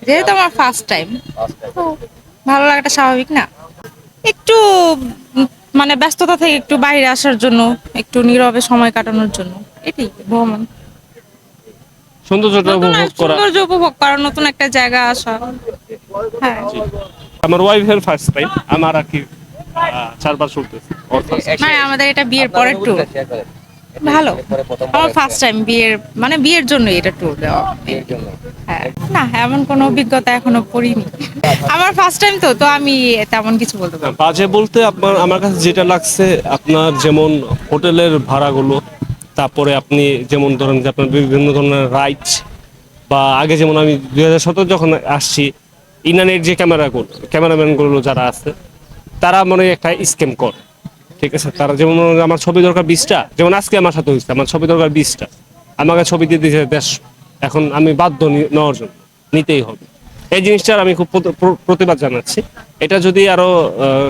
যেহেতু আমার first time, তো ভালো লাগাটা স্বাভাবিক না? একটু উম, মানে ব্যস্ততা থেকে একটু বাইরে আসার জন্য, একটু নীরবে সময় কাটানোর জন্য, এটাই ভ্রমণ। সৌন্দর্যটা নতুন উপভোগ করা। সৌন্দর্য উপভোগ করা, নতুন একটা জায়গা আসা। হ্যাঁ। জি। আমার ওয়াইফের ফার্স্ট টাইম, আমার আর কি 4 বার চলতেছে ওর ফার্স্ট। মানে আমাদের এটা বিয়ের পরের ট্যুর। ভালো। আমার ফার্স্ট টাইম বিয়ের, মানে বিয়ের জন্য এটা ট্যুর দেওয়া। হ্যাঁ, না এমন কোনো অভিজ্ঞতা এখনো করিনি। আমার ফার্স্ট টাইম তো তো আমি তেমন কিছু বলতে পারবো না। বাজে বলতে আপনার আমার কাছে যেটা লাগছে, আপনার যেমন হোটেলের ভাড়াগুলো, তারপরে আপনি যেমন ধরেন যে আপনার বিভিন্ন ধরনের রাইডস, বা আগে যেমন আমি 2017 যখন আসছি, ইনানের যে ক্যামেরাম্যানগুলো যারা আছে, তারা মনে হয় একটা স্ক্যাম করে। ঠিক আছে, তারা যেমন মনে হয় আমার ছবি দরকার 20টা, যেমন আজকে আমার সাথে হয়েছে, আমার ছবি দরকার 20টা, আমাকে ছবি দিয়ে দিয়েছে 150। এখন আমি বাধ্য নেওয়ার জন্য, নিতেই হবে। এই জিনিসটার আমি খুব প্রতিবাদ জানাচ্ছি। এটা যদি আরো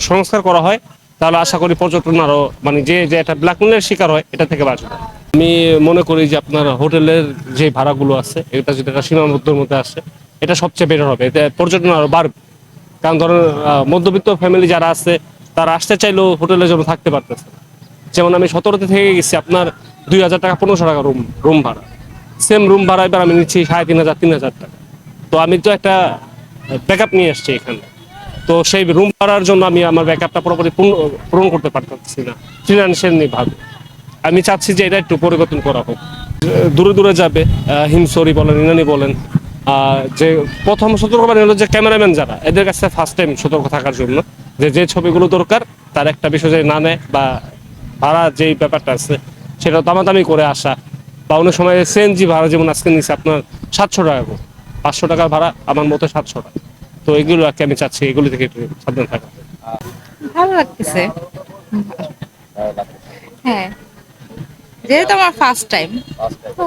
সংস্কার করা হয়, তাহলে আশা করি পর্যটন আরো, মানে যে যে একটা ব্ল্যাকমেলের শিকার হয় এটা থেকে বাঁচবে। আমি মনে করি যে আপনার হোটেলের যে ভাড়াগুলো আছে, এটা যদি একটা সীমাবদ্ধের মধ্যে আসে, এটা সবচেয়ে বেটার হবে, এতে পর্যটন আরো বাড়বে। কারণ ধরুন মধ্যবিত্ত ফ্যামিলি যারা আছে, তারা আসতে চাইলেও হোটেলের জন্য থাকতে পারতেছে না। যেমন আমি 17তে থেকে গেছি আপনার 2000 টাকা, 1500 টাকা রুম রুম ভাড়া। সেম রুম ভাড়া এবার আমি নিচ্ছি 3500, 3000 টাকা। তো আমি তো একটা ব্যাকআপ নিয়ে আসছি এখানে। তো সেই রুম ভাড়ার জন্য আমি আমার ব্যাকআপটা পুরোপুরি পূরণ করতে পারতেছি না ফিনান্সিয়ালি ভাবে। আমি চাচ্ছি যে এটা একটু পরিবর্তন করা হোক। দূরে দূরে যাবে, হিমসরি বলেন, ইনানি বলেন, যে প্রথম সতর্কবাণী হলো যে ক্যামেরাম্যান যারা, এদের কাছে ফার্স্ট টাইম সতর্ক থাকার জন্য, যে যে ছবিগুলো দরকার তার একটা বিষয় যদি না নেয়, বা ভাড়া যেই ব্যাপারটা আছে সেটা দামাদামি করে আসা, বা অনেক সময় সিএনজি ভাড়া যেমন আজকে নিচ্ছে আপনার 700 টাকা করে, 500 টাকার ভাড়া আমার মতো 700 টাকা। তো এগুলো আর কি আমি চাচ্ছি এগুলো থেকে একটু সাবধান থাকা। ভালো লাগতেছে। হ্যাঁ, যেহেতু আমার ফার্স্ট টাইম, তো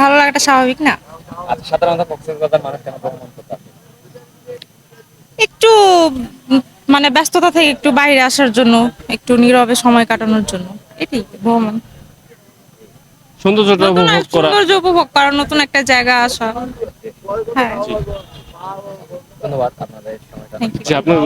ভালো লাগাটা স্বাভাবিক না? একটু উম, মানে ব্যস্ততা থেকে একটু বাইরে আসার জন্য, একটু নীরবে সময় কাটানোর জন্য, এটাই ভ্রমণ। সৌন্দর্যটা নতুন উপভোগ করা। সৌন্দর্য উপভোগ করা, নতুন একটা জায়গা আসা। হ্যাঁ। জি। থ্যাংক জি, ইউ। আপনার